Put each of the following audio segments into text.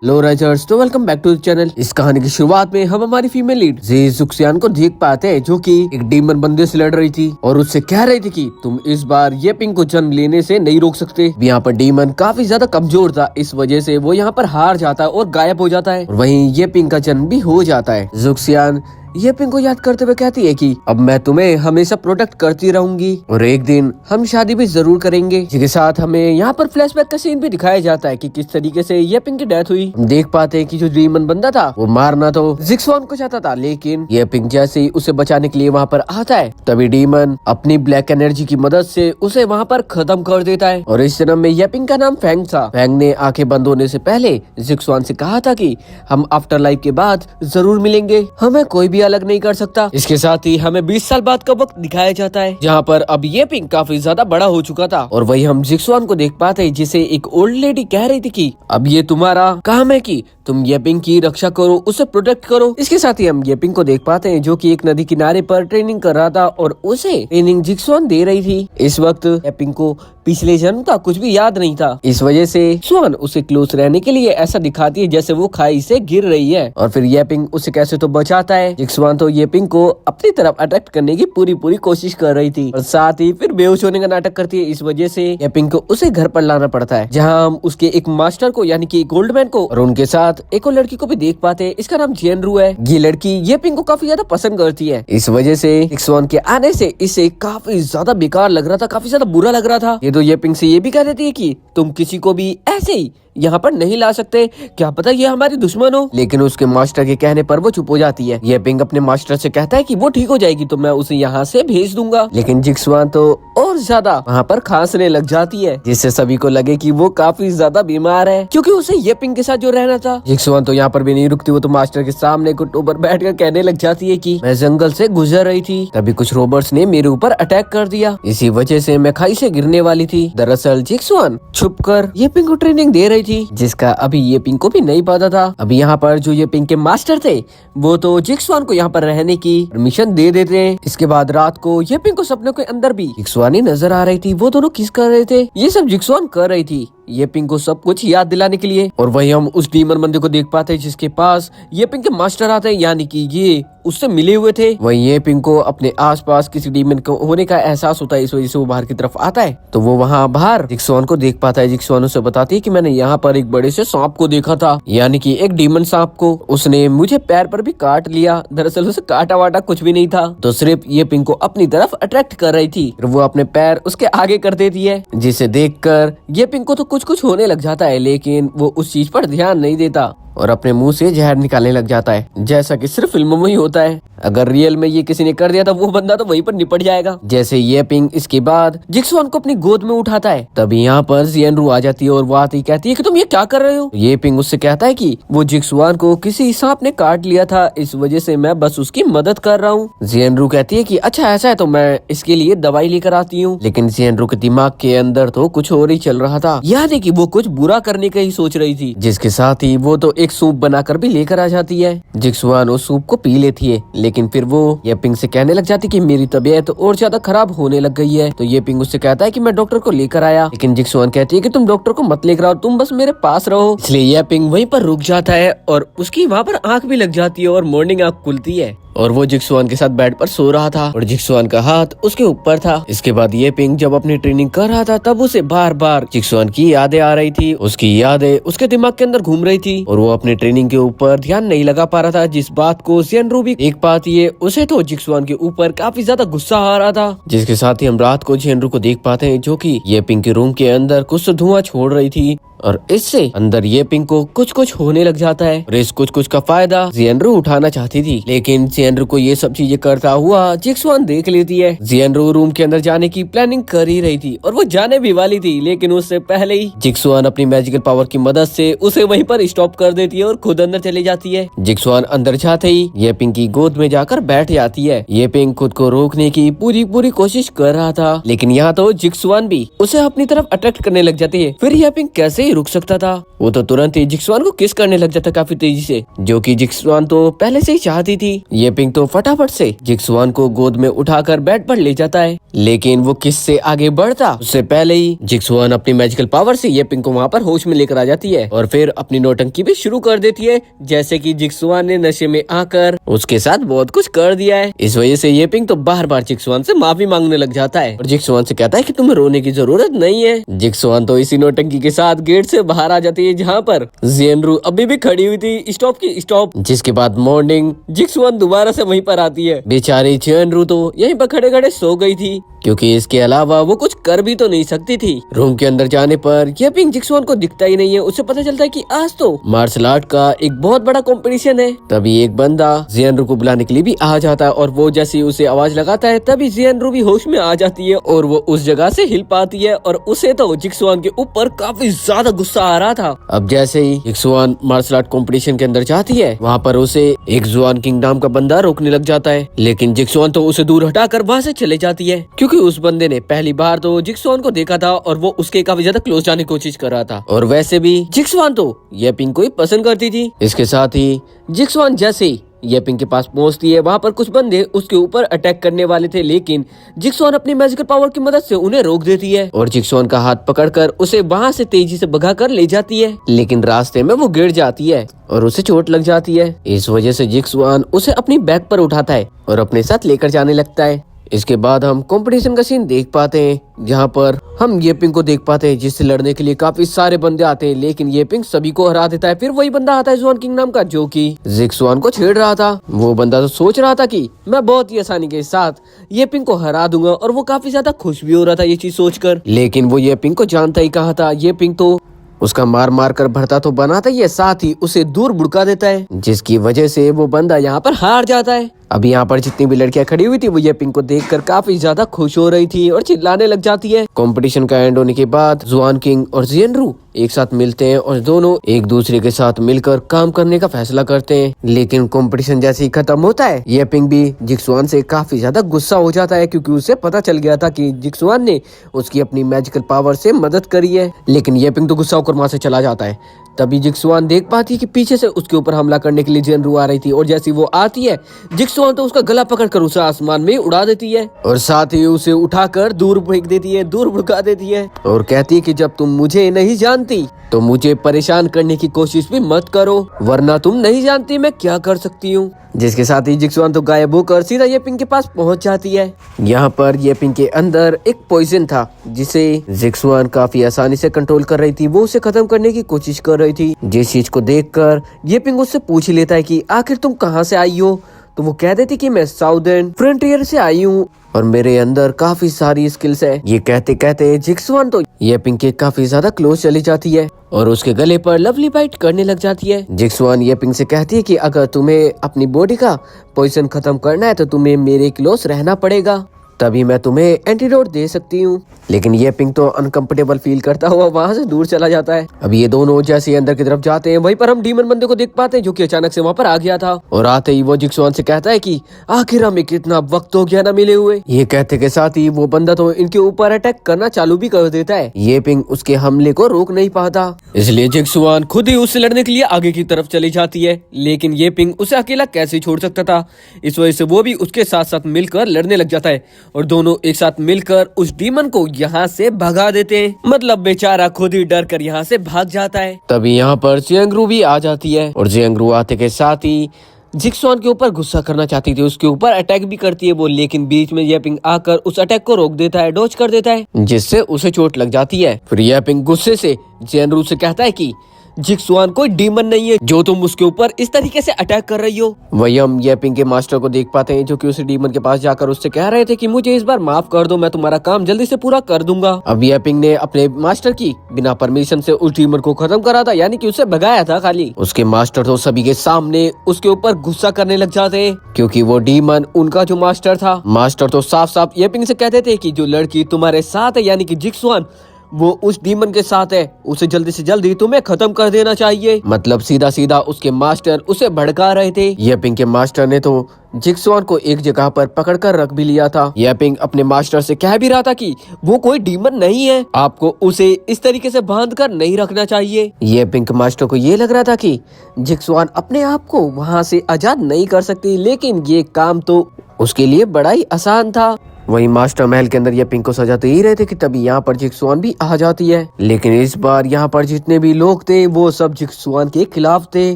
लो राइजर्स, तो welcome back to the channel. इस कहानी की शुरुआत में हम हमारी फीमेल लीड जी जुक्सियान को देख पाते हैं, जो कि एक डीमन बंदे से लड़ रही थी और उससे कह रही थी कि तुम इस बार ये पिंक को जन्म लेने से नहीं रोक सकते। यहाँ पर डीमन काफी ज्यादा कमजोर था, इस वजह से वो यहाँ पर हार जाता है और गायब हो जाता है। और वहीं ये पिंक का जन्म भी हो जाता है। जुक्सियान ये पिंक को याद करते हुए कहती है कि अब मैं तुम्हें हमेशा प्रोटेक्ट करती रहूंगी और एक दिन हम शादी भी जरूर करेंगे। जिसके साथ हमें यहाँ पर फ्लैशबैक का सीन भी दिखाया जाता है कि किस तरीके से ये पिंक की डेथ हुई। हम देख पाते हैं कि जो डीमन बंदा था वो मारना तो जिक्सवान को चाहता था, लेकिन ये पिंक जैसे ही उसे बचाने के लिए वहाँ पर आता है, तभी डीमन अपनी ब्लैक एनर्जी की मदद से उसे वहाँ पर खत्म कर देता है। और इस जन्म में ये पिंक का नाम फैंग था। फैंग ने आंखें बंद होने से पहले जिक्सवान से कहा था कि हम आफ्टर लाइफ के बाद जरूर मिलेंगे, हमें कोई भी अलग नहीं कर सकता। इसके साथ ही हमें 20 साल बाद का वक्त दिखाया जाता है, जहाँ पर अब ये पिंक काफी ज्यादा बड़ा हो चुका था। और वही हम जिक्सवान को देख पाते हैं, जिसे एक ओल्ड लेडी कह रही थी कि अब ये तुम्हारा काम है कि तुम ये पिंक की रक्षा करो, उसे प्रोटेक्ट करो। इसके साथ ही हम ये पिंक को देख पाते हैं, जो कि एक नदी किनारे पर ट्रेनिंग कर रहा था और उसे ट्रेनिंग जिक्सवान दे रही थी। इस वक्त ये पिंक को पिछले जन्म का कुछ भी याद नहीं था, इस वजह से स्वान उसे क्लोज रहने के लिए ऐसा दिखाती है जैसे वो खाई से गिर रही है। और फिर ये पिंक उसे कैसे तो बचाता है। जिक्सवान तो ये पिंक को अपनी तरफ अट्रैक्ट करने की पूरी कोशिश कर रही थी और साथ ही फिर बेहोश होने का नाटक करती है। इस वजह से ये पिंक को उसे घर पर लाना पड़ता है, जहाँ हम उसके एक मास्टर को यानी कि गोल्डमैन को और उनके साथ एक और लड़की को भी देख पाते हैं। इसका नाम जेनरू है। ये लड़की ये पिंक को काफी ज्यादा पसंद करती है। इस वजह से जिक्सवान के आने से इसे काफी ज्यादा बेकार लग रहा था, काफी ज्यादा बुरा लग रहा था। ये तो ये पिंक से ये भी कह देती है कि तुम किसी को भी ऐसे ही यहाँ पर नहीं ला सकते, क्या पता ये हमारी दुश्मन हो। लेकिन उसके मास्टर के कहने पर वो चुप हो जाती है। ये पिंक अपने मास्टर से कहता है कि वो ठीक हो जाएगी तो मैं उसे यहाँ से भेज दूंगा। लेकिन जिक्सवान तो और ज्यादा वहाँ पर खांसने लग जाती है, जिससे सभी को लगे कि वो काफी ज्यादा बीमार है, क्योंकि उसे ये पिंक के साथ जो रहना था। जिक्सवान तो यहाँ पर भी नहीं रुकती, वो तो मास्टर के सामने घुटनों पर बैठकर कहने लग जाती है कि मैं जंगल से गुजर रही थी, तभी कुछ रोबर्ट्स ने मेरे ऊपर अटैक कर दिया, इसी वजह से मैं खाई से गिरने वाली थी। दरअसल जिक्सवान छुपकर ये पिंक को ट्रेनिंग दे रही थी, जिसका अभी ये पिंक को भी नहीं पता था। अभी यहाँ पर जो ये पिंक के मास्टर थे वो तो जिक्सवान को यहाँ पर रहने की परमिशन दे देते हैं। इसके बाद रात को ये पिंक को सपने के अंदर भी जिक्सवान ही नजर आ रही थी। वो दोनों किस कर रहे थे, ये सब जिक्सवान कर रही थी ये पिंक को सब कुछ याद दिलाने के लिए। और वही हम उस डीमन बंदे को देख पाते हैं जिसके पास ये पिंक के मास्टर आते हैं, यानी कि ये उससे मिले हुए थे। वही ये पिंक को अपने आसपास किसी डीमन को होने का एहसास होता है, इस वजह से वो बाहर की तरफ आता है। तो वो वहाँ बाहर जिक्सवान को देख पाता है। जिक्सवान उसे बताती है कि मैंने यहाँ पर एक बड़े से सांप को देखा था, यानी कि एक डीमन सांप को। उसने मुझे पैर पर भी काट लिया। दरअसल उसे काटा वाटा कुछ भी नहीं था, तो सिर्फ ये पिंक को अपनी तरफ अट्रैक्ट कर रही थी। फिर वो अपने पैर उसके आगे कर देती है, जिसे देखकर ये पिंक को तो कुछ होने लग जाता है, लेकिन वो उस चीज पर ध्यान नहीं देता और अपने मुंह से जहर निकालने लग जाता है, जैसा कि सिर्फ फिल्मों में ही होता है। अगर रियल में ये किसी ने कर दिया तो वो बंदा तो वहीं पर निपट जाएगा। जैसे ये पिंक इसके बाद जिक्सवान को अपनी गोद में उठाता है, तभी यहाँ पर जेनरू आ जाती है और वो आती कहती है कि तुम ये क्या कर रहे हो। ये पिंक उससे कहता है कि वो जिक्सवान को किसी सांप ने काट लिया था, इस वजह से मैं बस उसकी मदद कर रहा हूँ। जेनरू कहती है कि अच्छा ऐसा है तो मैं इसके लिए दवाई लेकर आती हूँ। लेकिन जेनरू के दिमाग के अंदर तो कुछ और ही चल रहा था, यानी कि वो कुछ बुरा करने का ही सोच रही थी। जिसके साथ ही वो तो एक सूप बनाकर भी लेकर आ जाती है। जिक्सवान उस सूप को पी लेती है, लेकिन फिर वो ये पिंक से कहने लग जाती कि मेरी तबीयत और ज्यादा खराब होने लग गई है। तो ये पिंक उससे कहता है कि मैं डॉक्टर को लेकर आया, लेकिन जिक्सवान कहती है कि तुम डॉक्टर को मत लेकर आओ, तुम बस मेरे पास रहो। इसलिए ये पिंक वहीं पर रुक जाता है और उसकी वहाँ पर आंख भी लग जाती है और मॉर्निंग आंख खुलती है और वो जिक्सवान के साथ बेड पर सो रहा था और जिक्सवान का हाथ उसके ऊपर था। इसके बाद ये पिंक जब अपनी ट्रेनिंग कर रहा था तब उसे बार बार जिक्सवान की यादें आ रही थी, उसकी यादें उसके दिमाग के अंदर घूम रही थी और वो अपनी ट्रेनिंग के ऊपर ध्यान नहीं लगा पा रहा था। जिस बात को जेनरू भी देख पाती है, उसे तो जिक्सवान के ऊपर काफी ज्यादा गुस्सा आ रहा था। जिसके साथ ही हम रात को जेनरू को देख पाते हैं, जो कि ये पिंक के रूम के अंदर कुछ धुआं छोड़ रही थी और इससे अंदर ये पिंक को कुछ होने लग जाता है और इस कुछ का फायदा जेनरू उठाना चाहती थी। लेकिन जेनरू को ये सब चीजें करता हुआ जिक्सवान देख लेती है। जेनरू रूम के अंदर जाने की प्लानिंग कर ही रही थी और वो जाने भी वाली थी, लेकिन उससे पहले ही जिक्सवान अपनी मैजिकल पावर की मदद से उसे वहीं पर स्टॉप कर देती है और खुद अंदर चली जाती है। जिक्सवान अंदर जाते ही ये पिंक की गोद में जाकर बैठ जाती है। ये पिंक खुद को रोकने की पूरी कोशिश कर रहा था, लेकिन यहाँ तो जिक्सवान भी उसे अपनी तरफ अट्रैक्ट करने लग जाती है। फिर यह पिंक कैसे ही रुक सकता था, वो तो तुरंत ही जिक्सवान को किस करने लग जाता काफी तेजी से, जो कि जिक्सवान तो पहले से ही चाहती थी। ये पिंग तो फटाफट से जिक्सुआन को गोद में उठाकर बेड पर ले जाता है, लेकिन वो किससे आगे बढ़ता उससे पहले ही जिक्सुआन अपनी मैजिकल पावर से ये पिंग को वहाँ पर होश में लेकर आ जाती है और फिर अपनी नौटंकी भी शुरू कर देती है, जैसे कि जिक्सुआन ने नशे में आकर उसके साथ बहुत कुछ कर दिया है। इस वजह से ये पिंग तो बार बार जिक्सुआन से माफी मांगने लग जाता है और जिक्सुआन से कहता है कि तुम्हें रोने की जरूरत नहीं है। जिक्सुआन तो इसी नौटंकी के साथ गेट से बाहर आ जाती है, जहाँ पर जियनरू अभी भी खड़ी हुई थी स्टॉप की स्टॉप। जिसके बाद मॉर्निंग जिक्सुआन दोबारा से वहीं पर आती है। बेचारी जियनरू तो यहीं पर खड़े खड़े सो गई थी, क्योंकि इसके अलावा वो कुछ कर भी तो नहीं सकती थी। रूम के अंदर जाने पर ये पिंग जिक्सुआन को दिखता ही नहीं है। उसे पता चलता है कि आज तो मार्शल आर्ट का एक बहुत बड़ा कंपटीशन है। तभी एक बंदा जियनरू को बुलाने के लिए भी आ जाता है और वो जैसे उसे आवाज लगाता है तभी जियनरू भी होश में आ जाती है और वो उस जगह से हिल पाती है और उसे तो जिक्सुआन के ऊपर काफी ज्यादा गुस्सा आ रहा था। अब जैसे ही जिक्सुआन मार्शल आर्ट कंपटीशन के अंदर जाती है, वहाँ पर उसे एक जुआन किंग नाम का बंदा रोकने लग जाता है, लेकिन जिक्सुआन तो उसे दूर हटाकर वहाँ से चले जाती है, क्योंकि उस बंदे ने पहली बार तो जिक्सुआन को देखा था और वो उसके काफी ज्यादा क्लोज जाने की कोशिश कर रहा था। और वैसे भी जिक्सुआन तो ये पिंग को ही पसंद करती थी। इसके साथ ही जिक्सुआन जैसे ही ये पिंग के पास पहुंचती है, वहाँ पर कुछ बंदे उसके ऊपर अटैक करने वाले थे, लेकिन जिक्सुआन अपनी मैजिकल पावर की मदद से उन्हें रोक देती है और जिक्सुआन का हाथ पकड़कर उसे वहाँ से तेजी से भगाकर ले जाती है, लेकिन रास्ते में वो गिर जाती है और उसे चोट लग जाती है। इस वजह से जिक्सुआन उसे अपनी बैक पर उठाता है और अपने साथ लेकर जाने लगता है। इसके बाद हम कंपटीशन का सीन देख पाते हैं, जहाँ पर हम ये पिंग को देख पाते हैं जिससे लड़ने के लिए काफी सारे बंदे आते हैं, लेकिन ये पिंग सभी को हरा देता है। फिर वही बंदा आता है जुआन किंग नाम का, जो कि जिक्सुआन को छेड़ रहा था। वो बंदा तो सोच रहा था कि मैं बहुत ही आसानी के साथ ये पिंग को हरा दूंगा और वो काफी ज्यादा खुश भी हो रहा था ये चीज सोचकर, लेकिन वो ये पिंग को जानता ही कहा था। ये पिंग तो उसका मार मार कर भरता तो बनाता ही है, साथ ही उसे दूर भुड़का देता है, जिसकी वजह से वो बंदा यहाँ पर हार जाता है। अब यहाँ पर जितनी भी लड़कियां खड़ी हुई थी वो ये पिंग को देखकर काफी ज्यादा खुश हो रही थी और चिल्लाने लग जाती है। कंपटीशन का एंड होने के बाद जुआन किंग और जियनरू एक साथ मिलते हैं और दोनों एक दूसरे के साथ मिलकर काम करने का फैसला करते हैं। लेकिन कंपटीशन जैसे ही खत्म होता है, ये पिंग भी जिक्सुआन से काफी ज्यादा गुस्सा हो जाता है, क्योंकि उसे पता चल गया था कि जिक्सुआन ने उसकी अपनी मैजिकल पावर से मदद करी है। लेकिन ये पिंग तो गुस्सा होकर वहाँ से चला जाता है। तभी जिक्सुआन देख पाती है कि पीछे से उसके ऊपर हमला करने के लिए जियनरू आ रही थी और जैसी वो आती है, जिक्सुआन तो उसका गला पकड़कर उसे आसमान में उड़ा देती है और साथ ही उसे उठाकर दूर फेंक देती है, दूर भड़का देती है और कहती है कि जब तुम मुझे नहीं जानती तो मुझे परेशान करने की कोशिश भी मत करो, वरना तुम नहीं जानती मैं क्या कर सकती हूँ। जिसके साथ ही जिक्सुआन तो गायब होकर सीधा ये पिंग के पास पहुंच जाती है। यहाँ पर ये पिंग के अंदर एक पॉइजन था, जिसे जिक्सुआन काफी आसानी से कंट्रोल कर रही थी। वो उसे खत्म करने की कोशिश कर रही थी, जिस चीज को देखकर ये पिंग उससे पूछ ही लेता है कि आखिर तुम कहाँ से आई हो। तो वो कह देती कि मैं साउदर्न फ्रंटियर से आई हूँ और मेरे अंदर काफी सारी स्किल्स है। ये कहते कहते जिक्सुआन तो ये पिंग के काफी ज्यादा क्लोज चली जाती है और उसके गले पर लवली बाइट करने लग जाती है। जिक्सुआन ये पिंग से कहती है कि अगर तुम्हें अपनी बॉडी का पॉइजन खत्म करना है तो तुम्हें मेरे क्लोज रहना पड़ेगा, तभी मैं तुम्हें एंटीडोट दे सकती हूँ। लेकिन ये पिंग तो अनकंफर्टेबल फील करता हुआ वहाँ से दूर चला जाता है। अब ये दोनों जैसे अंदर की तरफ जाते हैं, वहीं पर हम डीमन बंदे को देख पाते हैं, जो कि अचानक से वहाँ पर आ गया था और आते ही वो जिक्सुआन से कहता है कि आखिर हमें कितना वक्त हो गया ना मिले हुए। ये कहते के साथ ही वो बंदा तो इनके ऊपर अटैक करना चालू भी कर देता है। ये पिंग उसके हमले को रोक नहीं पाता, इसलिए जिक्सुआन खुद ही उससे लड़ने के लिए आगे की तरफ चली जाती है। लेकिन ये पिंग उसे अकेला कैसे छोड़ सकता था, इस वजह से वो भी उसके साथ साथ मिलकर लड़ने लग जाता है और दोनों एक साथ मिलकर उस डीमन को यहाँ से भगा देते हैं। मतलब बेचारा खुद ही डर कर यहाँ से भाग जाता है। तभी यहाँ पर जियनरू भी आ जाती है और जियनरू आते के साथ ही जिक्सुआन के ऊपर गुस्सा करना चाहती थी, उसके ऊपर अटैक भी करती है वो, लेकिन बीच में ये पिंग आकर उस अटैक को रोक देता है, डॉज कर देता है, जिससे उसे चोट लग जाती है। फिर ये पिंग गुस्से से जियनरू से कहता है कि जिक्सुआन कोई डीमन नहीं है जो तुम उसके ऊपर इस तरीके से अटैक कर रही हो। वही हम ये पिंग के मास्टर को देख पाते हैं, जो कि उस डीमन के पास जाकर उससे कह रहे थे कि मुझे इस बार माफ कर दो, मैं तुम्हारा काम जल्दी से पूरा कर दूंगा। अब ये पिंग ने अपने मास्टर की बिना परमिशन से उस डीमन को खत्म करा था, यानी कि उसे भगाया था खाली। उसके मास्टर तो सभी के सामने उसके ऊपर गुस्सा करने लग जाते, क्योंकि वो डीमन उनका जो मास्टर था। मास्टर तो साफ साफ ये पिंग से कहते थे कि जो लड़की तुम्हारे साथ है, यानी कि जिक्सुआन, वो उस डीमन के साथ है, उसे जल्दी से जल्दी तुम्हें खत्म कर देना चाहिए। मतलब सीधा सीधा उसके मास्टर उसे भड़का रहे थे। येपिंग के मास्टर ने तो जिक्सुआन को एक जगह पर पकड़कर रख भी लिया था। येपिंग अपने मास्टर से कह भी रहा था कि वो कोई डीमन नहीं है, आपको उसे इस तरीके से बांध कर नहीं रखना चाहिए। येपिंग के मास्टर को ये लग रहा था कि जिक्सुआन अपने आप को वहाँ से आजाद नहीं कर सकती, लेकिन ये काम तो उसके लिए बड़ा ही आसान था। वही मास्टर महल के अंदर येपिंग को सजा दे ही रहे थे कि तभी यहाँ पर जिक्सुआन भी आ जाती है। लेकिन इस बार यहाँ पर जितने भी लोग थे वो सब जिक्सुआन के खिलाफ थे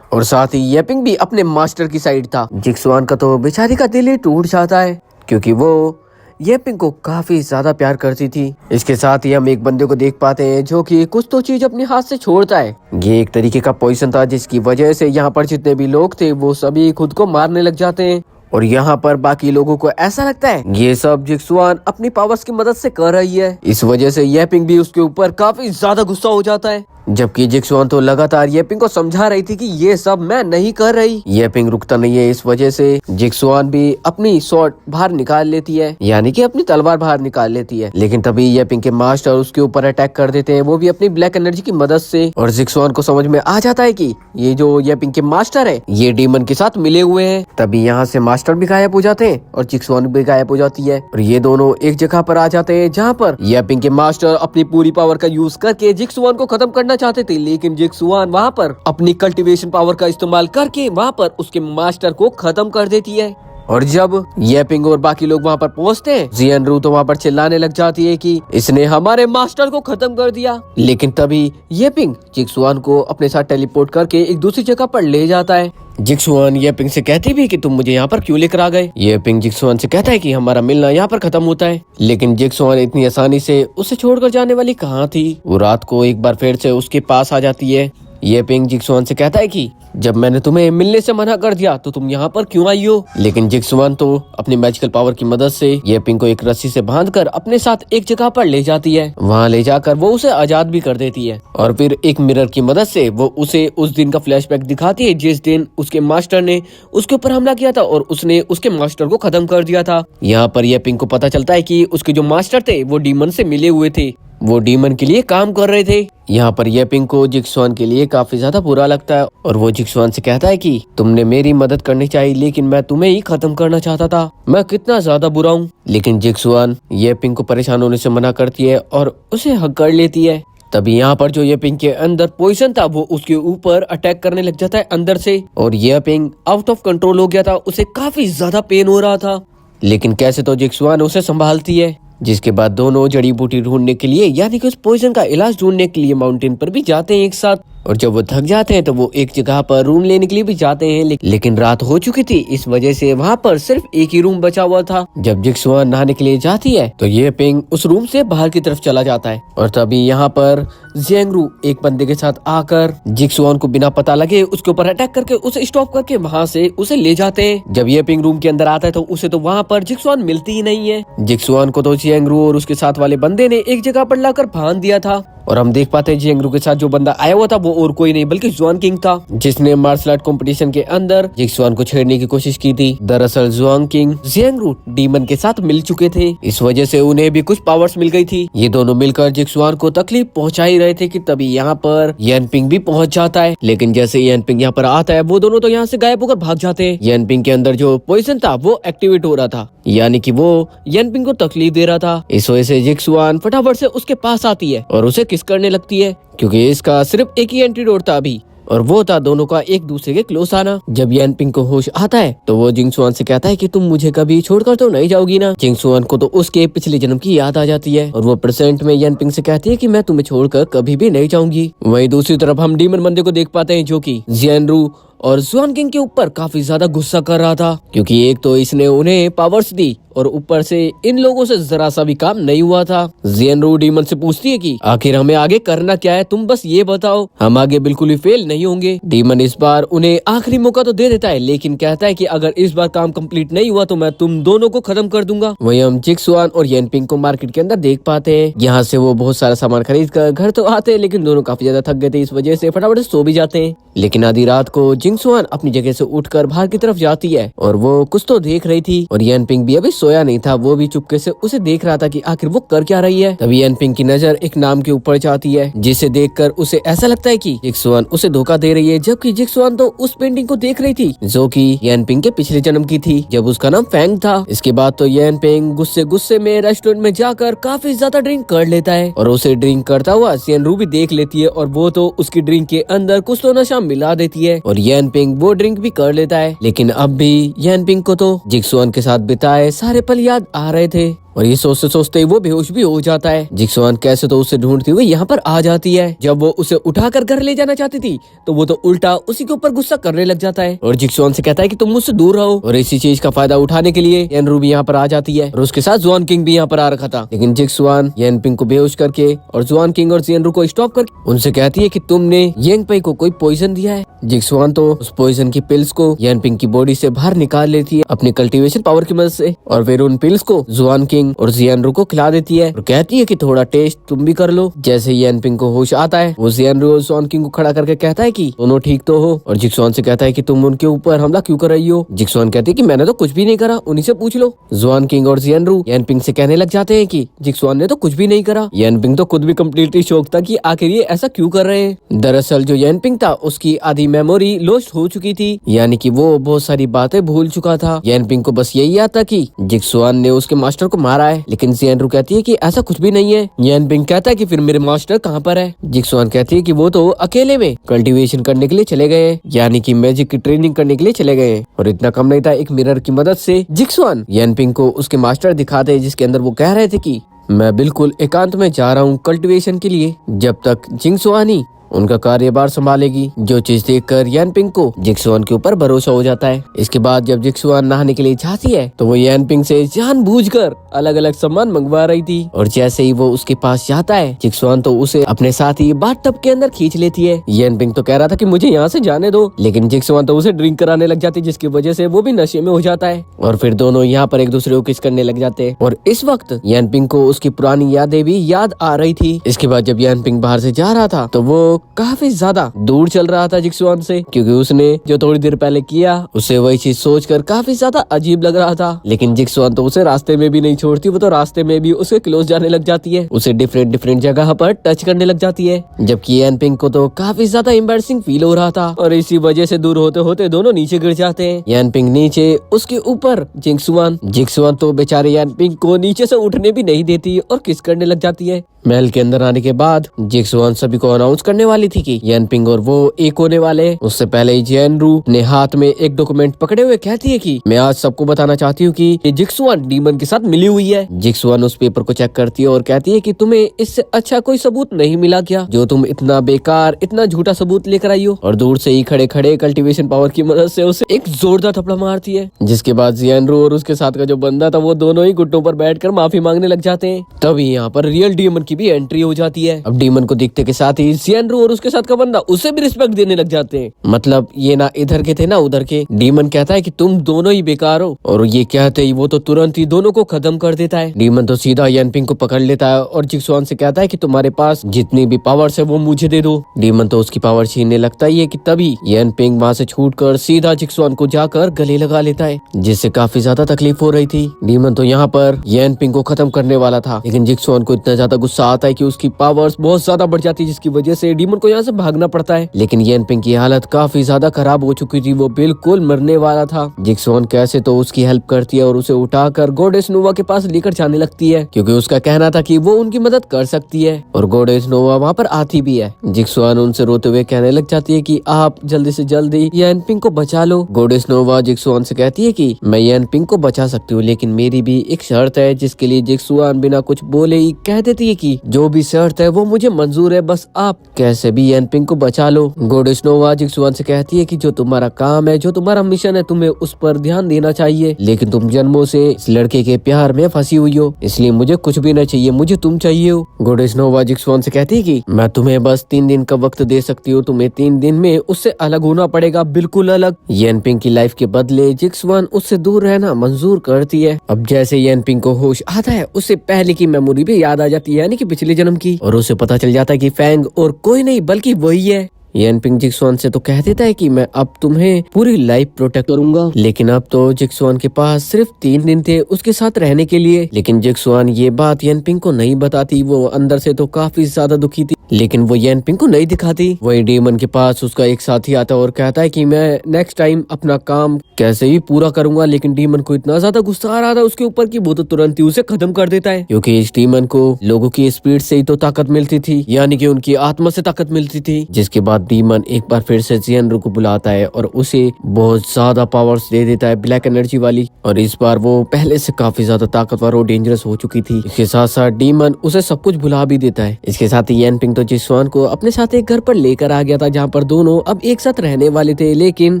और साथ ही येपिंग भी अपने मास्टर की साइड था। जिक्सुआन का तो बेचारी का दिल ही टूट जाता है क्योंकि वो येपिंग को काफी ज्यादा प्यार करती थी। इसके साथ ही हम एक बंदे को देख पाते हैं जो कि कुछ तो चीज अपने हाथ से छोड़ता है। ये एक तरीके का पॉइजन था जिसकी वजह से यहाँ पर जितने भी लोग थे वो सभी खुद को मारने लग जाते हैं और यहाँ पर बाकी लोगों को ऐसा लगता है ये सब जिक्सुआन अपनी पावर्स की मदद से कर रही है। इस वजह से येपिंग भी उसके ऊपर काफी ज्यादा गुस्सा हो जाता है, जबकि जिक्सुआन तो लगातार येपिंग को समझा रही थी कि ये सब मैं नहीं कर रही। येपिंग रुकता नहीं है, इस वजह से जिक्सुआन भी अपनी स्वॉर्ड बाहर निकाल लेती है, यानी कि अपनी तलवार बाहर निकाल लेती है। लेकिन तभी येपिंग के मास्टर उसके ऊपर अटैक कर देते हैं, वो भी अपनी ब्लैक एनर्जी की मदद से। और जिक्सुआन को समझ में आ जाता है कि ये जो येपिंग के मास्टर है ये डीमन के साथ मिले हुए हैं। तभी यहाँ से मास्टर भी गायब हो जाते हैं और जिक्सुआन भी गायब हो जाती है और ये दोनों एक जगह पर आ जाते हैं जहाँ पर येपिंग के मास्टर अपनी पूरी पावर का यूज करके जिक्सुआन को खत्म करना चाहते थे, लेकिन जिक्सुआन वहाँ पर अपनी कल्टीवेशन पावर का इस्तेमाल करके वहाँ पर उसके मास्टर को खत्म कर देती है। और जब येपिंग और बाकी लोग वहाँ पर पहुँचते हैं जियनरू तो वहाँ पर चिल्लाने लग जाती है कि इसने हमारे मास्टर को खत्म कर दिया। लेकिन तभी येपिंग जिक्सुआन को अपने साथ टेलीपोर्ट करके एक दूसरी जगह पर ले जाता है। जिक्सुआन येपिंग से कहती भी कि तुम मुझे यहाँ पर क्यों लेकर आ गए। येपिंग जिक्सुआन से कहता है कि हमारा मिलना यहाँ पर खत्म होता है, लेकिन जिक्सुआन इतनी आसानी से उसे छोड़कर जाने वाली कहाँ थी। वो रात को एक बार फिर से उसके पास आ जाती है। येपिंग जिक्सुआन से कहता है कि जब मैंने तुम्हें मिलने से मना कर दिया तो तुम यहाँ पर क्यों आई हो। लेकिन जिक्सुआन तो अपनी मैजिकल पावर की मदद से येपिंग को एक रस्सी से बांधकर अपने साथ एक जगह पर ले जाती है। वहाँ ले जाकर वो उसे आजाद भी कर देती है और फिर एक मिरर की मदद से वो उसे उस दिन का फ्लैशबैक दिखाती है जिस दिन उसके मास्टर ने उसके ऊपर हमला किया था और उसने उसके मास्टर को खत्म कर दिया था। यहाँ पर येपिंग को पता चलता है कि उसके जो मास्टर थे वो डीमन से मिले हुए थे, वो डीमन के लिए काम कर रहे थे। यहाँ पर येपिंग को जिक्सुआन के लिए काफी ज्यादा बुरा लगता है और वो जिक्सुआन से कहता है कि तुमने मेरी मदद करनी चाहिए, लेकिन मैं तुम्हें ही खत्म करना चाहता था, मैं कितना ज्यादा बुरा हूँ। लेकिन जिक्सुआन येपिंग को परेशान होने से मना करती है और उसे हक कर लेती है। तभी यहाँ पर जो येपिंग के अंदर पॉइजन था वो उसके ऊपर अटैक करने लग जाता है अंदर से और येपिंग आउट ऑफ कंट्रोल हो गया था, उसे काफी ज्यादा पेन हो रहा था। लेकिन कैसे तो जिक्सुआन उसे संभालती है, जिसके बाद दोनों जड़ी बूटी ढूंढने के लिए यानी कि उस पॉइजन का इलाज ढूंढने के लिए माउंटेन पर भी जाते हैं एक साथ। और जब वो थक जाते हैं तो वो एक जगह पर रूम लेने के लिए भी जाते हैं, लेकिन रात हो चुकी थी, इस वजह से वहाँ पर सिर्फ एक ही रूम बचा हुआ था। जब जिक्सुआन नहाने के लिए जाती है तो येपिंग उस रूम से बाहर की तरफ चला जाता है और तभी यहाँ पर जियंगरू एक बंदे के साथ आकर जिक्सुआन को बिना पता लगे उसके ऊपर अटैक करके उसे स्टॉप करके वहाँ से उसे ले जाते हैं। जब येपिंग रूम के अंदर आता है तो उसे तो वहाँ पर जिक्सुआन मिलती ही नहीं है। जिक्सुआन को तो जियंगरू और उसके साथ वाले बंदे ने एक जगह पर लाकर बांध दिया था और हम देख पाते हैं जियंगरू के साथ जो बंदा आया हुआ था वो और कोई नहीं बल्कि जुआन किंग था, जिसने मार्शल आर्ट कंपटीशन के अंदर जिक्सुआन को छेड़ने की कोशिश की थी। दरअसल जुआन किंग जियंगरू डीमन के साथ मिल चुके थे, इस वजह से उन्हें भी कुछ पावर्स मिल गई थी। ये दोनों मिलकर जिक्सुआन को तकलीफ पहुंचा ही रहे थे कि तभी यहाँ पर येनपिंग भी पहुंच जाता है। लेकिन जैसे येनपिंग यहाँ पर आता है वो दोनों तो यहाँ से गायब होकर भाग जाते हैं। येनपिंग के अंदर जो पॉइजन था वो एक्टिवेट हो रहा था, यानी कि वो येनपिंग को तकलीफ दे रहा था। इस वजह से जिक्सुआन फटाफट से उसके पास आती है और उसे किस करने लगती है, क्योंकि इसका सिर्फ एक ही एंटीडोट था अभी और वो था दोनों का एक दूसरे के क्लोज आना। जब येनपिंग को होश आता है तो वो जिंगसुआन से कहता है कि तुम मुझे कभी छोड़कर तो नहीं जाओगी ना। जिंगसुआन को तो उसके पिछले जन्म की याद आ जाती है और वो प्रेजेंट में येनपिंग से कहती है कि मैं तुम्हें छोड़कर कभी भी नहीं जाऊंगी। वहीं दूसरी तरफ हम डीमन बंदे को देख पाते हैं जो कि जियनरू और जुआन किंग के ऊपर काफी ज्यादा गुस्सा कर रहा था, क्योंकि एक तो इसने उन्हें पावर्स दी और ऊपर से इन लोगों से जरा सा भी काम नहीं हुआ था। जियनरू डीमन से पूछती है कि आखिर हमें आगे करना क्या है, तुम बस ये बताओ, हम आगे बिल्कुल भी फेल नहीं होंगे। डीमन इस बार उन्हें आखिरी मौका तो दे देता है, लेकिन कहता है कि अगर इस बार काम कंप्लीट नहीं हुआ तो मैं तुम दोनों को खत्म कर दूंगा। वहीं हम जिक्सुआन और येनपिंग को मार्केट के अंदर देख पाते हैं। यहाँ से वो बहुत सारा सामान खरीद कर घर तो आते हैं, लेकिन दोनों काफी ज्यादा थक गए थे, इस वजह से फटाफट सो भी जाते हैं। लेकिन आधी रात को जिंगसुआन अपनी जगह से उठकर बाहर की तरफ जाती है और वो कुछ तो देख रही थी और येनपिंग भी अभी सोया नहीं था वो भी चुपके से उसे देख रहा था कि आखिर वो कर क्या रही है। तभी यन पिंग की नजर एक नाम के ऊपर जाती है जिसे देखकर उसे ऐसा लगता है कि जिक्सुआन उसे धोखा दे रही है, जबकि जिक्सुआन तो उस पेंटिंग को देख रही थी जो कि यन पिंग के पिछले जन्म की थी जब उसका नाम फैंग था। इसके बाद तो यन पिंग गुस्से में रेस्टोरेंट में जाकर काफी ज्यादा ड्रिंक कर लेता है और उसे ड्रिंक करता हुआ जियनरू भी देख लेती है और वो तो उसकी ड्रिंक के अंदर कुछ तो नशा मिला देती है और यन पिंग वो ड्रिंक भी कर लेता है। लेकिन अब भी यन पिंग को तो जिक्सुआन के साथ बिताए सारे पल याद आ रहे थे और ये सोचते सोचते वो बेहोश भी हो जाता है। जिक्सुआन कैसे तो उसे ढूंढती हुई यहाँ पर आ जाती है। जब वो उसे उठाकर घर ले जाना चाहती थी तो वो तो उल्टा उसी के ऊपर गुस्सा करने लग जाता है और जिक्सुआन से कहता है कि तुम मुझसे दूर रहो। और इसी चीज का फायदा उठाने के लिए येनरू भी यहाँ पर आ जाती है और उसके साथ जुआन किंग भी यहाँ पर आ रखा था। लेकिन जिक्सुआन येन पिंग को बेहोश करके और जुआन किंग और येनरू को स्टॉप करके उनसे कहती है कि तुमने येंग पई को कोई पॉइजन दिया है। जिक्सुआन तो उस पॉइजन की पिल्स को येन पिंग की बॉडी से बाहर निकाल लेती है अपनी कल्टीवेशन पावर की मदद से और फिर उन पिल्स को जुआन किंग और जियनरू को खिला देती है और कहती है कि थोड़ा टेस्ट तुम भी कर लो। जैसे येन पिंग को होश आता है वो जियनरू और जुआन किंग को खड़ा करके कहता है कि दोनों ठीक तो हो और जिक्सुआन से कहता है कि तुम उनके ऊपर हमला क्यों कर रही हो। जिक्सुआन कहती है कि मैंने तो कुछ भी नहीं करा, उन्हीं से पूछ लो। जुआन किंग और जियनरू येन पिंग से कहने लग जाते हैं कि जिक्सुआन ने तो कुछ भी नहीं करा। येन पिंग तो खुद भी कम्प्लीटली शॉक था कि आखिर ये ऐसा क्यों कर रहे हैं। दरअसल जो येन पिंग था उसकी आधी मेमोरी लॉस्ट हो चुकी थी, यानी कि वो बहुत सारी बातें भूल चुका था। येन पिंग को बस यही आता कि जिक्सुआन ने उसके मास्टर को मारा है, लेकिन जियनरू कहती है कि ऐसा कुछ भी नहीं है। येन पिंग कहता है कि फिर मेरे मास्टर कहाँ पर है। जिक्सुआन कहती है कि वो तो अकेले में कल्टीवेशन करने के लिए चले गए हैं, यानी कि मैजिक की ट्रेनिंग करने के लिए चले गए हैं। और इतना कम नहीं था, एक मिरर की मदद से जिक्सुआन येन पिंग को उसके मास्टर दिखाते हैं जिसके अंदर वो कह रहे थे कि मैं बिल्कुल एकांत में जा रहा हूँ कल्टीवेशन के लिए, जब तक जिंगसुआनी उनका कार्यभार संभालेगी। जो चीज देखकर येन पिंग को जिक्सुआन के ऊपर भरोसा हो जाता है। इसके बाद जब जिक्सुआन नहाने के लिए जाती है तो वो येन पिंग से जानबूझकर अलग अलग सामान मंगवा रही थी और जैसे ही वो उसके पास जाता है जिक्सुआन तो उसे अपने साथ ही बाथटब के अंदर खींच लेती है। येन पिंग तो कह रहा था कि मुझे यहाँ से जाने दो, लेकिन जिक्सुआन तो उसे ड्रिंक कराने लग जाती है जिसकी वजह से वो भी नशे में हो जाता है और फिर दोनों यहाँ पर एक दूसरे को किस करने लग जाते हैं। और इस वक्त येन पिंग को उसकी पुरानी यादें भी याद आ रही थी। इसके बाद जब येन पिंग बाहर से जा रहा था तो वो काफी ज्यादा दूर चल रहा था जिक्सुआन से, क्योंकि उसने जो थोड़ी देर पहले किया उसे वही चीज सोचकर काफी ज्यादा अजीब लग रहा था। लेकिन जिक्सुआन तो उसे रास्ते में भी नहीं छोड़ती, वो तो रास्ते में भी उसके क्लोज जाने लग जाती है, उसे डिफरेंट जगह पर टच करने लग जाती है। जबकि येन पिंग को तो काफी ज्यादा एम्बैरसिंग फील हो रहा था और इसी वजह से दूर होते होते दोनों नीचे गिर जाते हैं। येन पिंग नीचे, उसके ऊपर जिक्सुआन तो बेचारे येन पिंग को नीचे से उठने भी नहीं देती और किस करने लग जाती है। महल के अंदर आने के बाद जिक्सुआन सभी को अनाउंस करने वाली थी कि येन पिंग और वो एक होने वाले। उससे पहले ही जियनरू ने हाथ में एक डॉक्यूमेंट पकड़े हुए कहती है कि मैं आज सबको बताना चाहती हूँ कि ये जिक्सुआन डीमन के साथ मिली हुई है। जिक्सुआन उस पेपर को चेक करती है और कहती है कि तुम्हें इससे अच्छा कोई सबूत नहीं मिला क्या, जो तुम इतना बेकार इतना झूठा सबूत लेकर आई हो। और दूर से ही खड़े खड़े कल्टीवेशन पावर की मदद से उसे एक जोरदार थप्पड़ मारती है, जिसके बाद जियनरू और उसके साथ का जो बंदा था वो दोनों ही घुटनों पर बैठकर माफी मांगने लग जाते हैं। तभी यहाँ पर रियल डीमन की भी एंट्री हो जाती है। अब डीमन को दिखते के साथ ही जियनरू और उसके साथ का बंदा उसे भी रिस्पेक्ट देने लग जाते हैं। मतलब ये ना इधर के थे ना उधर के। डीमन कहता है कि तुम दोनों ही बेकार हो और ये कहते ही वो तो तुरंत ही दोनों को खत्म कर देता है। डीमन तो सीधा येन पिंग को पकड़ लेता है और जिक्सुआन से कहता है कि तुम्हारे पास जितनी भी पावर्स है वो मुझे दे दो। डीमन तो उसकी पावर छीनने लगता ही है कि तभी येन पिंग वहाँ से छूटकर सीधा जिक्सुआन को जाकर गले लगा लेता है, जिससे काफी ज्यादा तकलीफ हो रही थी। डीमन तो यहाँ पर येन पिंग को खत्म करने वाला था, लेकिन जिक्सुआन को इतना ज्यादा गुस्सा आता है कि उसकी पावर्स बहुत ज्यादा बढ़ जाती है, जिसकी वजह से डीमन को यहाँ से भागना पड़ता है। लेकिन येन पिंग की हालत काफी ज्यादा खराब हो चुकी थी, वो बिल्कुल मरने वाला था। जिक्सुआन कैसे तो उसकी हेल्प करती है और उसे उठाकर गॉडेस नोवा के पास लेकर जाने लगती है, क्योंकि उसका कहना था कि वो उनकी मदद कर सकती है और गॉडेस नोवा वहाँ पर आती भी है। जिक्सुआन उनसे रोते हुए कहने लग जाती है कि आप जल्दी से जल्दी येन पिंग को बचा लो। गॉडेस नोवा जिक्सुआन से कहती है कि मैं येन पिंग को बचा सकती हूँ, लेकिन मेरी भी एक शर्त है, जिसके लिए जिक्सुआन बिना कुछ बोले ही कह देती है कि जो भी शर्त है वो मुझे मंजूर है, बस आप कैसे भी येन पिंग को बचा लो। गॉडेस नोवा जिक्सुआन से कहती है कि जो तुम्हारा काम है, जो तुम्हारा मिशन है, तुम्हें उस पर ध्यान देना चाहिए, लेकिन तुम जन्मों से इस लड़के के प्यार में फंसी हुई हो, इसलिए मुझे कुछ भी न चाहिए, मुझे तुम चाहिए हो। गॉडेस नोवा जिक्सुआन से कहती है कि मैं तुम्हें बस 3 दिन का वक्त दे सकती हूँ, तुम्हें 3 दिन में उससे अलग होना पड़ेगा, बिल्कुल अलग। येन पिंग की लाइफ के बदले जिक्सुआन उससे दूर रहना मंजूर करती है। अब जैसे येन पिंग को होश आता है, उससे पहले की मेमोरी भी याद आ जाती है, यानी कि पिछले जन्म की, और उसे पता चल जाता है कि फैंग और कोई नहीं बल्कि वही है, यनपिंग जिक्सुआन से तो कह देता है कि मैं अब तुम्हें पूरी लाइफ प्रोटेक्ट करूंगा, लेकिन अब तो जिक्सुआन के पास सिर्फ 3 दिन थे उसके साथ रहने के लिए। लेकिन जिक्सुआन ये बात यनपिंग को नहीं बताती। वो अंदर से तो काफी ज्यादा दुखी थी, लेकिन वो यनपिंग को नहीं दिखाती। वही डीमन के पास उसका एक साथी आता है और कहता है कि मैं नेक्स्ट टाइम अपना काम कैसे भी पूरा करूंगा। लेकिन डीमन को इतना ज्यादा गुस्सा आ रहा था उसके ऊपर कि वो तो तुरंत ही उसे खत्म कर देता है, क्योंकि इस डीमन को लोगों की स्पीड से ही तो ताकत मिलती थी, यानी कि उनकी आत्मा से ताकत मिलती थी। जिसके बाद डीमन एक बार फिर से जियनरू को बुलाता है और उसे बहुत ज्यादा पावर्स दे देता है, ब्लैक एनर्जी वाली। और इस बार वो पहले से काफी ज्यादा ताकतवर और डेंजरस हो चुकी थी। इसके साथ साथ डीमन उसे सब कुछ भुला भी देता है। इसके साथ ही यनपिंग तो जिक्सुआन को अपने साथ एक घर पर लेकर आ गया था, जहाँ पर दोनों अब एक साथ रहने वाले थे। लेकिन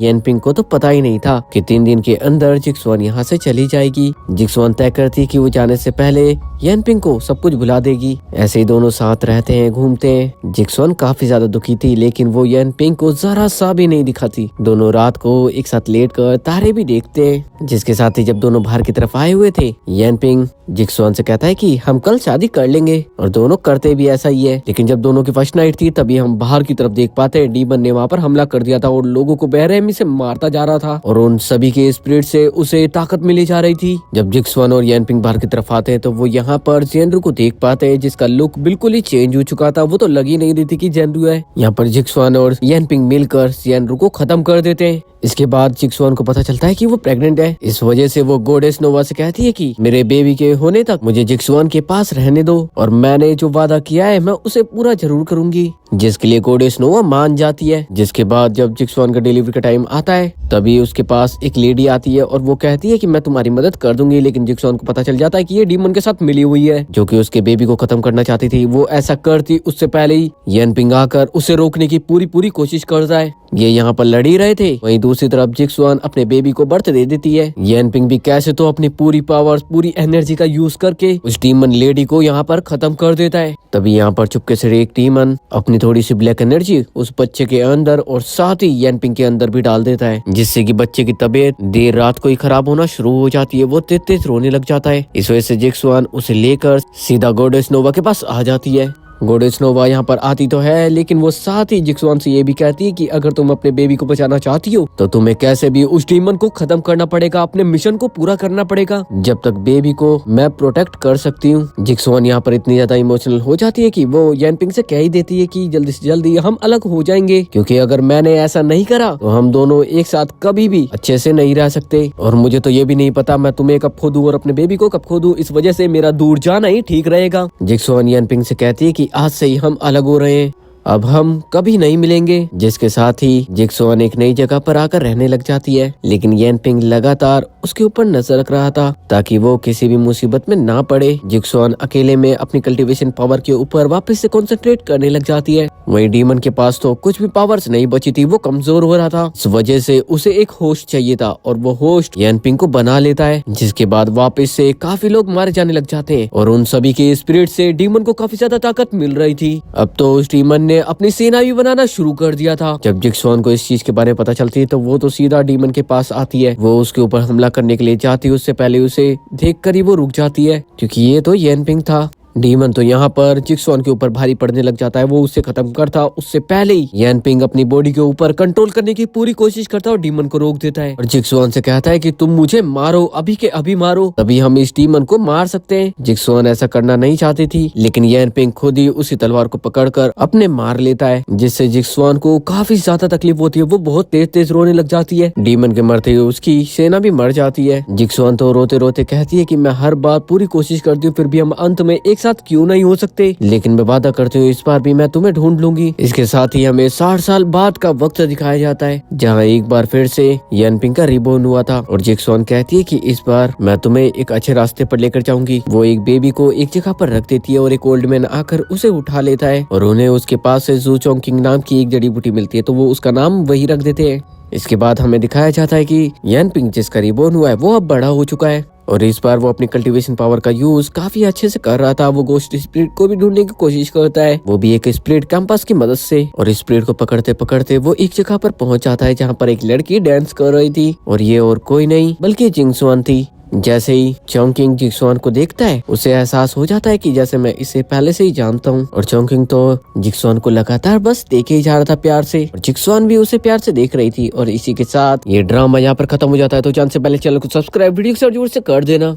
यनपिंग को तो पता ही नहीं था कि 3 दिन के अंदर जिक्सुआन यहाँ से चली जाएगी। जिक्सुआन तय करती कि वो जाने से पहले यनपिंग को सब कुछ भुला देगी। ऐसे ही दोनों साथ रहते हैं, घूमते हैं। जिक्सुआन काफी ज्यादा दुखी थी, लेकिन वो यनपिंग को जरा सा भी नहीं दिखाती। दोनों रात को एक साथ लेटकर तारे भी देखते हैं। जिसके साथ ही जब दोनों बाहर की तरफ आए हुए थे, यनपिंग जिक्सुआन से कहता है कि हम कल शादी कर लेंगे, और दोनों करते भी ऐसा ही है। लेकिन जब दोनों की फर्स्ट नाइट थी तभी हम बाहर की तरफ देख पाते हैं डीमन ने वहाँ पर हमला कर दिया था और लोगों को बेरहमी से मारता जा रहा था, और उन सभी के स्पिरिट से उसे ताकत मिली जा रही थी। जब जिक्सुआन और यनपिंग बाहर की तरफ आते हैं तो वो यहाँ पर जियनरू को देख पाते हैं, जिसका लुक बिल्कुल ही चेंज हो चुका था। वो तो लग ही नहीं रही थी कि जियनरू है। यहाँ पर जिक्सुआन और यनपिंग मिलकर जियनरू को खत्म कर देते हैं। इसके बाद जिक्सुआन को पता चलता है कि वो प्रेग्नेंट है। इस वजह से वो गोडेस नोवा से कहती है कि मेरे बेबी के होने तक मुझे जिक्सुआन के पास रहने दो, और मैंने जो वादा किया है मैं उसे पूरा जरूर करूंगी। जिसके लिए गोडेस नोवा मान जाती है। जिसके बाद जब जिक्सुआन का डिलीवरी का टाइम आता है तभी उसके पास एक लेडी आती है और वो कहती है कि मैं तुम्हारी मदद कर दूंगी। लेकिन जिक्सुआन को पता चल जाता है कि ये डीमन के साथ मिली हुई है, जो कि उसके बेबी को खत्म करना चाहती थी। वो ऐसा करती उससे पहले ही यनपिंग आकर उसे रोकने की पूरी कोशिश करता है। ये यहाँ पर लड़ ही रहे थे, वहीं दूसरी तरफ जिक्सुआन अपने बेबी को बर्थ दे देती है। यनपिंग भी कैसे तो अपनी पूरी पावर्स, पूरी एनर्जी का यूज करके उस डीमन लेडी को यहाँ पर खत्म कर देता है। तभी यहाँ पर चुपके से एक डीमन अपनी थोड़ी सी ब्लैक एनर्जी उस बच्चे के अंदर और साथ ही यनपिंग के अंदर भी डाल देता है, जिससे कि बच्चे की तबीयत देर रात को ही खराब होना शुरू हो जाती है। वो तेज तेज रोने लग जाता है। इस वजह से जिक्सुआन उसे लेकर सीधा गोडेस नोवा के पास आ जाती है। गोडेस नोवा यहाँ पर आती तो है, लेकिन वो साथ ही जिक्सुआन से ये भी कहती है कि अगर तुम अपने बेबी को बचाना चाहती हो तो तुम्हें कैसे भी उस डीमन को खत्म करना पड़ेगा, अपने मिशन को पूरा करना पड़ेगा जब तक बेबी को मैं प्रोटेक्ट कर सकती हूँ। जिक्सुआन यहाँ पर इतनी ज्यादा इमोशनल हो जाती है कि वो यनपिंग से कह ही देती है कि जल्दी से जल्दी हम अलग हो जाएंगे, क्योंकि अगर मैंने ऐसा नहीं करा तो हम दोनों एक साथ कभी भी अच्छे से नहीं रह सकते। और मुझे तो ये भी नहीं पता मैं तुम्हें कब खो दूं और अपने बेबी को कब खो दूं, इस वजह से मेरा दूर जाना ही ठीक रहेगा। जिक्सुआन यनपिंग से कहती है कि आज से ही हम अलग हो रहे हैं, अब हम कभी नहीं मिलेंगे। जिसके साथ ही जिक्सुआन एक नई जगह पर आकर रहने लग जाती है। लेकिन यनपिंग लगातार उसके ऊपर नजर रख रहा था ताकि वो किसी भी मुसीबत में ना पड़े। जिक्सुआन अकेले में अपनी कल्टीवेशन पावर के ऊपर वापस से कंसंट्रेट करने लग जाती है। वहीं डीमन के पास तो कुछ भी पावर्स नहीं बची थी, वो कमजोर हो रहा था। इस वजह से उसे एक होस्ट चाहिए था और वो होस्ट यनपिंग को बना लेता है। जिसके बाद वापस से काफी लोग मारे जाने लग जाते हैं और उन सभी के स्पिरिट से डीमन को काफी ज्यादा ताकत मिल रही थी। अब तो उस डीमन ने अपनी सेना भी बनाना शुरू कर दिया था। जब जिक्सुआन को इस चीज के बारे में पता चलती है तो वो तो सीधा डीमन के पास आती है। वो उसके ऊपर हमला करने के लिए जाती है, उससे पहले उसे देखकर ही वो रुक जाती है, क्योंकि ये तो यनपिंग था। डीमन तो यहाँ पर जिक्सुआन के ऊपर भारी पड़ने लग जाता है। वो उसे खत्म करता उससे पहले ही यनपिंग अपनी बॉडी के ऊपर कंट्रोल करने की पूरी कोशिश करता है और डीमन को रोक देता है और जिक्सुआन से कहता है कि तुम मुझे मारो, अभी के अभी मारो, तभी हम इस डीमन को मार सकते हैं। जिक्सुआन ऐसा करना नहीं चाहती थी, लेकिन यनपिंग खुद ही उसी तलवार को पकड़कर अपने मार लेता है, जिससे जिक्सुआन को काफी ज्यादा तकलीफ होती है। वो बहुत तेज तेज रोने लग जाती है। डीमन के मरते हुए उसकी सेना भी मर जाती है। जिक्सुआन तो रोते रोते कहती है कि मैं हर बार पूरी कोशिश करती हूँ, फिर भी हम अंत में एक साथ क्यों नहीं हो सकते, लेकिन मैं वादा करती हूँ इस बार भी मैं तुम्हें ढूंढ लूंगी। इसके साथ ही हमें 60 साल बाद का वक्त दिखाया जाता है, जहाँ एक बार फिर से यनपिंग का रिबॉर्न हुआ था और जिक्सुआन कहती है कि इस बार मैं तुम्हें एक अच्छे रास्ते पर लेकर जाऊंगी। वो एक बेबी को एक जगह पर रख देती है और एक ओल्ड मैन आकर उसे उठा लेता है और उन्हें उसके पास से जू चोंकिंग नाम की एक जड़ी बूटी मिलती है, तो वो उसका नाम वही रख देते हैं। इसके बाद हमें दिखाया जाता है कि यनपिंग जिसका रिबॉर्न हुआ है वो अब बड़ा हो चुका है और इस बार वो अपनी कल्टीवेशन पावर का यूज काफी अच्छे से कर रहा था। वो गोस्ट स्पिरिट को भी ढूंढने की कोशिश करता है, वो भी एक स्पिरिट कंपास की मदद से, और स्पिरिट को पकड़ते पकड़ते वो एक जगह पर पहुंच जाता है जहाँ पर एक लड़की डांस कर रही थी और ये और कोई नहीं बल्कि जिंगसुआन थी। जैसे ही चोंगकिंग जिक्सुआन को देखता है उसे एहसास हो जाता है कि जैसे मैं इसे पहले से ही जानता हूँ। और चोंगकिंग तो जिक्सुआन को लगातार बस देखे ही जा रहा था प्यार से, और जिक्सुआन भी उसे प्यार से देख रही थी। और इसी के साथ ये ड्रामा यहाँ पर खत्म हो जाता है। तो जान से पहले चैनल को सब्सक्राइब, वीडियो से जोर से कर देना।